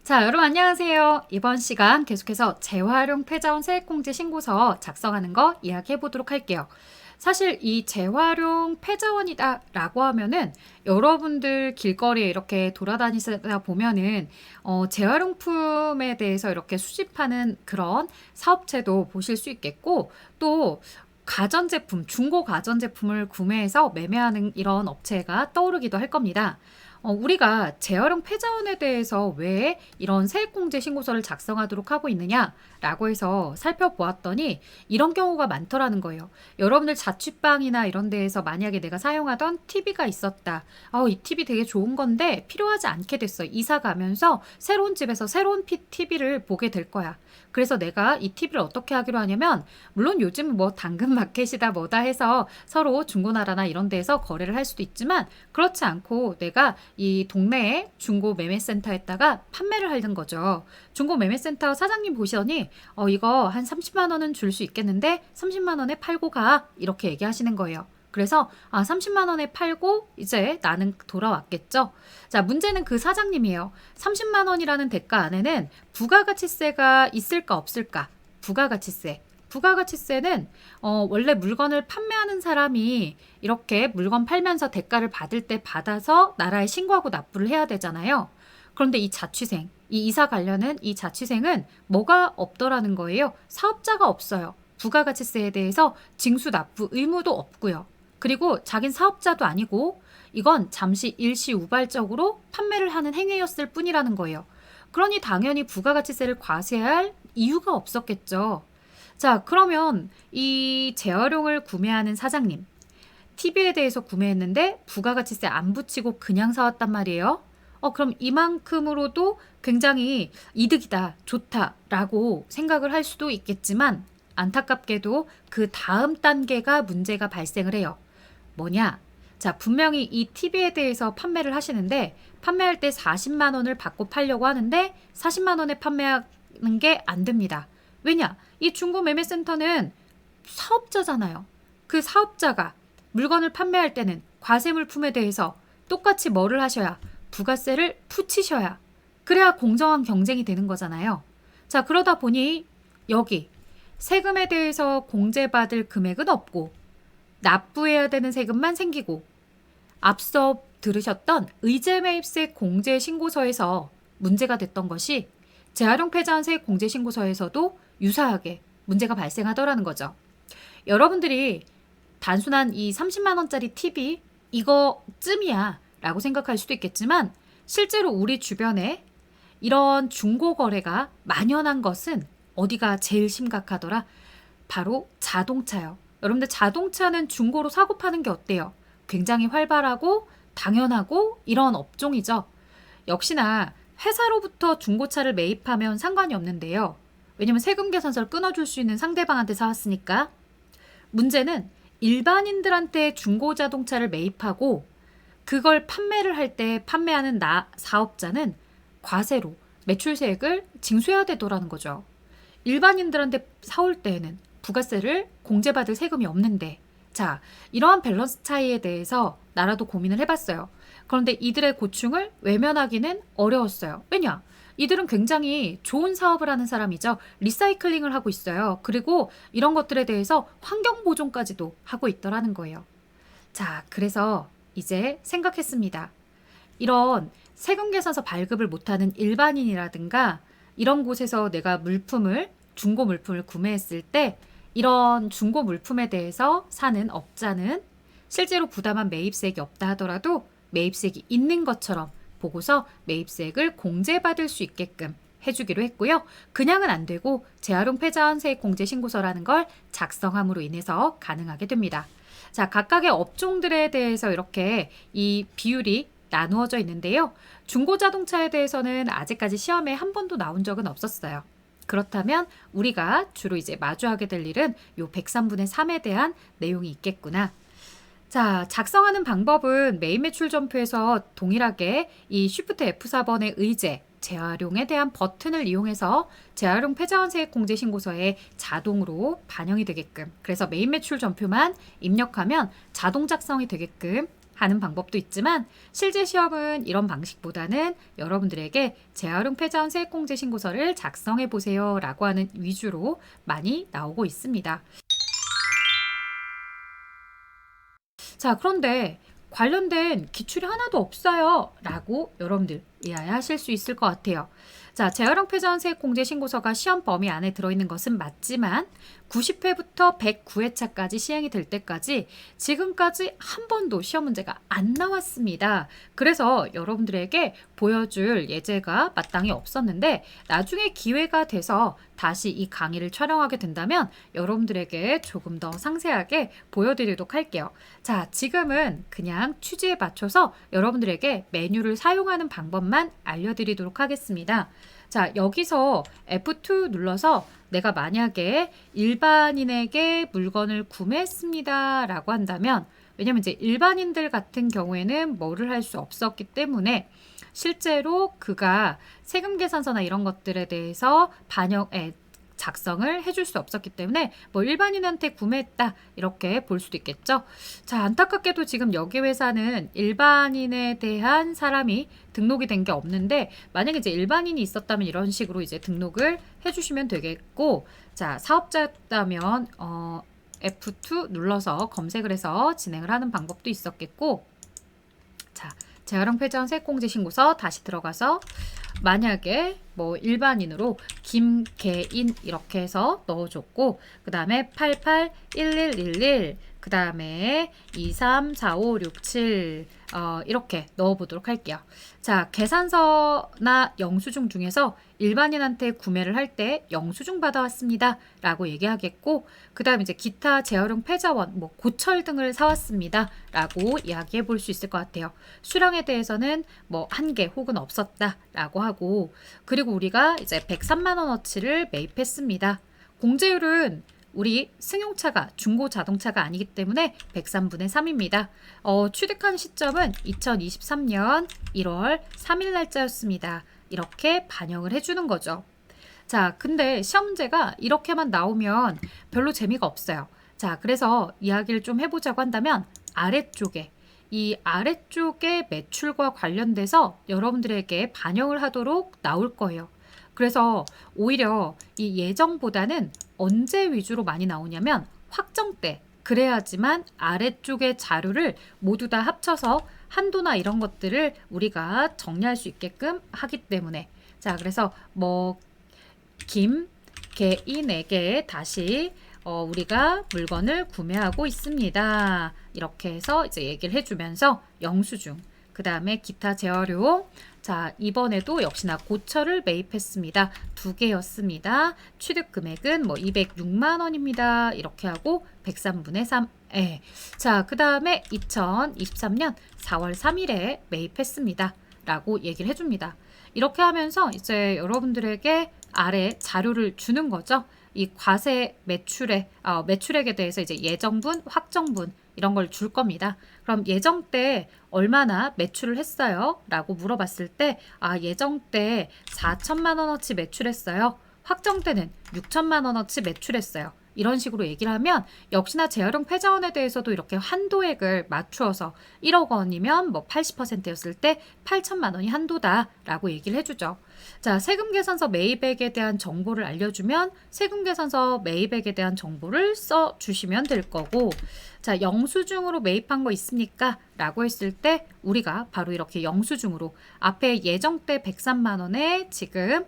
자, 여러분 안녕하세요. 이번 시간 계속해서 재활용 폐자원 세액공제 신고서 작성하는 거 이야기해 보도록 할게요. 사실 이 재활용 폐자원이다 라고 하면은 여러분들 길거리에 이렇게 돌아다니다 보면은 재활용품에 대해서 이렇게 수집하는 그런 사업체도 보실 수 있겠고, 또 가전제품, 중고 가전제품을 구매해서 매매하는 이런 업체가 떠오르기도 할 겁니다. 우리가 재활용 폐자원에 대해서 왜 이런 세액공제 신고서를 작성하도록 하고 있느냐라고 해서 살펴보았더니 이런 경우가 많더라는 거예요. 여러분들 자취방이나 이런 데에서 만약에 내가 사용하던 TV가 있었다. 이 TV 되게 좋은 건데 필요하지 않게 됐어. 이사 가면서 새로운 집에서 새로운 TV를 보게 될 거야. 그래서 내가 이 TV를 어떻게 하기로 하냐면, 물론 요즘 뭐 당근마켓이다 뭐다 해서 서로 중고나라나 이런 데에서 거래를 할 수도 있지만, 그렇지 않고 내가 이 동네에 중고 매매센터에다가 판매를 하는 거죠. 중고 매매센터 사장님 보시더니 이거 한 30만 원은 줄 수 있겠는데 30만 원에 팔고 가, 이렇게 얘기하시는 거예요. 그래서 30만 원에 팔고 이제 나는 돌아왔겠죠. 자, 문제는 그 사장님이에요. 30만 원이라는 대가 안에는 부가가치세가 있을까 없을까? 부가가치세. 부가가치세는 원래 물건을 판매하는 사람이 이렇게 물건 팔면서 대가를 받을 때 받아서 나라에 신고하고 납부를 해야 되잖아요. 그런데 이 자취생, 이 이사 가려는 이 자취생은 뭐가 없더라는 거예요. 사업자가 없어요. 부가가치세에 대해서 징수 납부 의무도 없고요. 그리고 자긴 사업자도 아니고 이건 잠시 일시우발적으로 판매를 하는 행위였을 뿐이라는 거예요. 그러니 당연히 부가가치세를 과세할 이유가 없었겠죠. 자, 그러면 이 재활용을 구매하는 사장님, TV에 대해서 구매했는데 부가가치세 안 붙이고 그냥 사왔단 말이에요. 그럼 이만큼으로도 굉장히 이득이다, 좋다라고 생각을 할 수도 있겠지만, 안타깝게도 그 다음 단계가 문제가 발생을 해요. 뭐냐? 자, 분명히 이 TV에 대해서 판매를 하시는데, 판매할 때 40만 원을 받고 팔려고 하는데 40만 원에 판매하는 게 안 됩니다. 왜냐? 이 중고 매매센터는 사업자잖아요. 그 사업자가 물건을 판매할 때는 과세 물품에 대해서 똑같이 뭐를 하셔야? 부가세를 붙이셔야. 그래야 공정한 경쟁이 되는 거잖아요. 자, 그러다 보니 여기 세금에 대해서 공제받을 금액은 없고 납부해야 되는 세금만 생기고, 앞서 들으셨던 의제매입세 공제신고서에서 문제가 됐던 것이 재활용 폐자원 세액 공제신고서에서도 유사하게 문제가 발생하더라는 거죠. 여러분들이 단순한 이 30만 원짜리 TV 이거쯤이야 라고 생각할 수도 있겠지만, 실제로 우리 주변에 이런 중고 거래가 만연한 것은 어디가 제일 심각하더라? 바로 자동차요. 여러분들 자동차는 중고로 사고 파는 게 어때요? 굉장히 활발하고 당연하고 이런 업종이죠. 역시나 회사로부터 중고차를 매입하면 상관이 없는데요. 왜냐면 세금 계산서를 끊어줄 수 있는 상대방한테 사왔으니까. 문제는 일반인들한테 중고 자동차를 매입하고 그걸 판매를 할 때 판매하는 사업자는 과세로 매출세액을 징수해야 되더라는 거죠. 일반인들한테 사올 때에는 부가세를 공제받을 세금이 없는데, 자, 이러한 밸런스 차이에 대해서 나라도 고민을 해봤어요. 그런데 이들의 고충을 외면하기는 어려웠어요. 왜냐? 이들은 굉장히 좋은 사업을 하는 사람이죠. 리사이클링을 하고 있어요. 그리고 이런 것들에 대해서 환경 보존까지도 하고 있더라는 거예요. 자, 그래서 이제 생각했습니다. 이런 세금 계산서 발급을 못하는 일반인이라든가 이런 곳에서 내가 중고 물품을 구매했을 때 이런 중고 물품에 대해서 사는 업자는 실제로 부담한 매입세액이 없다 하더라도 매입세액이 있는 것처럼 보고서 매입세액을 공제받을 수 있게끔 해주기로 했고요. 그냥은 안 되고 재활용 폐자원 세액 공제 신고서라는 걸 작성함으로 인해서 가능하게 됩니다. 자, 각각의 업종들에 대해서 이렇게 이 비율이 나누어져 있는데요. 중고자동차에 대해서는 아직까지 시험에 한 번도 나온 적은 없었어요. 그렇다면 우리가 주로 이제 마주하게 될 일은 요 103분의 3에 대한 내용이 있겠구나. 자, 작성하는 방법은 메인 매출 점표에서 동일하게 이 Shift F4번의 의제, 재활용에 대한 버튼을 이용해서 재활용 폐자원 세액 공제 신고서에 자동으로 반영이 되게끔, 그래서 메인 매출 점표만 입력하면 자동 작성이 되게끔 하는 방법도 있지만 실제 시험은 이런 방식보다는 여러분들에게 재활용 패자원 세액공제 신고서를 작성해 보세요 라고 하는 위주로 많이 나오고 있습니다. 자, 그런데 관련된 기출이 하나도 없어요 라고 여러분들 이해하실 수 있을 것 같아요. 자, 재활용 패자원 세액공제 신고서가 시험 범위 안에 들어있는 것은 맞지만 90회부터 109회차까지 시행이 될 때까지 지금까지 한 번도 시험 문제가 안 나왔습니다. 그래서 여러분들에게 보여줄 예제가 마땅히 없었는데 나중에 기회가 돼서 다시 이 강의를 촬영하게 된다면 여러분들에게 조금 더 상세하게 보여드리도록 할게요. 자, 지금은 그냥 취지에 맞춰서 여러분들에게 메뉴를 사용하는 방법만 알려드리도록 하겠습니다. 자, 여기서 F2 눌러서 내가 만약에 일반인에게 물건을 구매했습니다 라고 한다면, 왜냐면 이제 일반인들 같은 경우에는 뭐를 할 수 없었기 때문에 실제로 그가 세금 계산서나 이런 것들에 대해서 작성을 해줄 수 없었기 때문에 뭐 일반인한테 구매했다 이렇게 볼 수도 있겠죠. 자, 안타깝게도 지금 여기 회사는 일반인에 대한 사람이 등록이 된 게 없는데 만약에 이제 일반인이 있었다면 이런 식으로 이제 등록을 해주시면 되겠고, 자, 사업자였다면 F2 눌러서 검색을 해서 진행을 하는 방법도 있었겠고, 자, 재활용 패자원 세액공제 신고서 다시 들어가서 만약에 뭐 일반인으로 김계인 이렇게 해서 넣어줬고, 그 다음에 881111, 그 다음에 234567 이렇게 넣어보도록 할게요. 자, 계산서나 영수증 중에서 일반인한테 구매를 할 때 영수증 받아왔습니다 라고 얘기하겠고, 그 다음 이제 기타 재활용 패자원, 뭐 고철 등을 사왔습니다 라고 이야기해 볼 수 있을 것 같아요. 수량에 대해서는 뭐 한 개 혹은 없었다 라고 하고, 그리고 우리가 이제 103만 원어치를 매입했습니다. 공제율은 우리 승용차가 중고 자동차가 아니기 때문에 103분의 3입니다. 취득한 시점은 2023년 1월 3일 날짜였습니다. 이렇게 반영을 해주는 거죠. 자, 근데 시험 문제가 이렇게만 나오면 별로 재미가 없어요. 자, 그래서 이야기를 좀 해보자고 한다면 이 아래쪽에 매출과 관련돼서 여러분들에게 반영을 하도록 나올 거예요. 그래서 오히려 이 예정보다는 언제 위주로 많이 나오냐면 확정 때, 그래야지만 아래쪽의 자료를 모두 다 합쳐서 한도나 이런 것들을 우리가 정리할 수 있게끔 하기 때문에, 자, 그래서 뭐 김개인에게 다시 우리가 물건을 구매하고 있습니다. 이렇게 해서 이제 얘기를 해주면서 영수증, 그 다음에 기타 재활용, 자, 이번에도 역시나 고철을 매입했습니다. 2개였습니다. 취득 금액은 뭐 206만 원입니다. 이렇게 하고 103분의 3. 예. 자, 그 다음에 2023년 4월 3일에 매입했습니다. 라고 얘기를 해줍니다. 이렇게 하면서 이제 여러분들에게 아래 자료를 주는 거죠. 이 과세 매출액에 대해서 이제 예정분, 확정분 이런 걸 줄 겁니다. 그럼 예정 때 얼마나 매출을 했어요? 라고 물어봤을 때, 예정 때 4천만 원어치 매출했어요. 확정 때는 6천만 원어치 매출했어요. 이런 식으로 얘기를 하면 역시나 재활용 패자원에 대해서도 이렇게 한도액을 맞추어서 1억 원이면 뭐 80%였을 때 8천만 원이 한도다라고 얘기를 해주죠. 자, 세금 계산서 매입액에 대한 정보를 알려주면 세금 계산서 매입액에 대한 정보를 써주시면 될 거고, 자, 영수증으로 매입한 거 있습니까? 라고 했을 때 우리가 바로 이렇게 영수증으로 앞에 예정 때 103만 원에 지금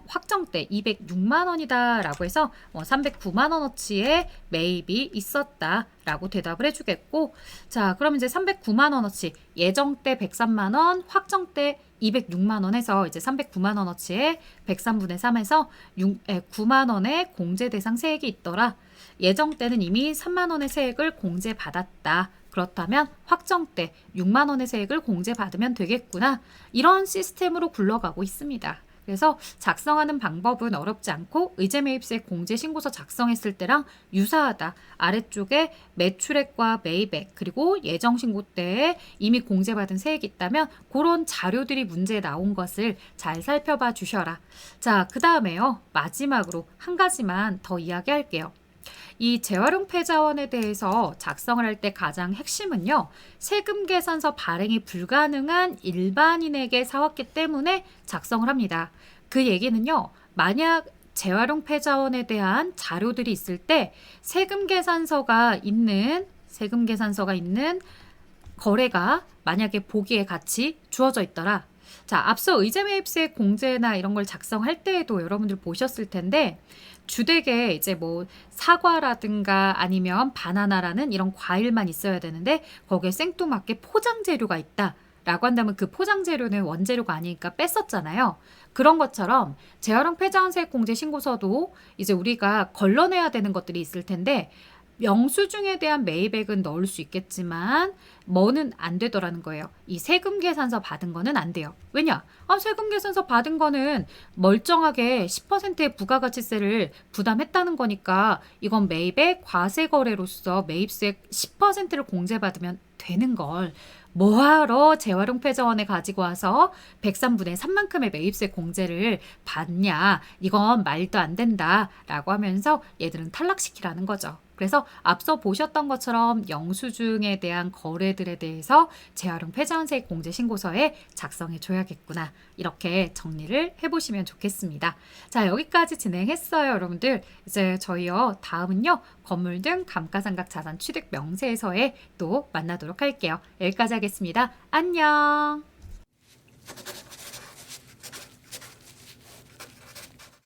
확정 때 206만 원이다 라고 해서 309만 원어치의 매입이 있었다 라고 대답을 해주겠고, 자, 그럼 이제 309만 원어치 예정 때 103만 원, 확정 때 206만 원 해서 이제 309만 원어치의 103분의 3에서 9만 원의 공제 대상 세액이 있더라. 예정 때는 이미 3만 원의 세액을 공제받았다. 그렇다면 확정 때 6만 원의 세액을 공제받으면 되겠구나. 이런 시스템으로 굴러가고 있습니다. 그래서 작성하는 방법은 어렵지 않고 의제매입세 공제신고서 작성했을 때랑 유사하다. 아래쪽에 매출액과 매입액 그리고 예정신고 때에 이미 공제받은 세액이 있다면 그런 자료들이 문제에 나온 것을 잘 살펴봐 주셔라. 자, 그 다음에요. 마지막으로 한 가지만 더 이야기할게요. 이 재활용 패자원에 대해서 작성을 할 때 가장 핵심은요. 세금 계산서 발행이 불가능한 일반인에게 사왔기 때문에 작성을 합니다. 그 얘기는요. 만약 재활용 패자원에 대한 자료들이 있을 때 세금 계산서가 있는 거래가 만약에 보기에 같이 주어져 있더라. 자, 앞서 의제매입세 공제나 이런 걸 작성할 때에도 여러분들 보셨을 텐데 주되게 이제 뭐 사과라든가 아니면 바나나라는 이런 과일만 있어야 되는데 거기에 생뚱맞게 포장 재료가 있다. 라고 한다면 그 포장 재료는 원재료가 아니니까 뺐었잖아요. 그런 것처럼 재활용 폐자원세액 공제 신고서도 이제 우리가 걸러내야 되는 것들이 있을 텐데 영수증에 대한 매입액은 넣을 수 있겠지만 뭐는 안 되더라는 거예요. 이 세금 계산서 받은 거는 안 돼요. 왜냐? 세금 계산서 받은 거는 멀쩡하게 10%의 부가가치세를 부담했다는 거니까 이건 매입액 과세 거래로서 매입세 10%를 공제받으면 되는 걸 뭐하러 재활용 패자원에 가지고 와서 103분의 3만큼의 매입세 공제를 받냐. 이건 말도 안 된다라고 하면서 얘들은 탈락시키라는 거죠. 그래서 앞서 보셨던 것처럼 영수증에 대한 거래들에 대해서 재활용 패자원세액 공제 신고서에 작성해 줘야겠구나. 이렇게 정리를 해보시면 좋겠습니다. 자, 여기까지 진행했어요, 여러분들. 이제 저희요 다음은요 건물 등 감가상각 자산 취득 명세서에 또 만나도록 할게요. 여기까지 하겠습니다. 안녕.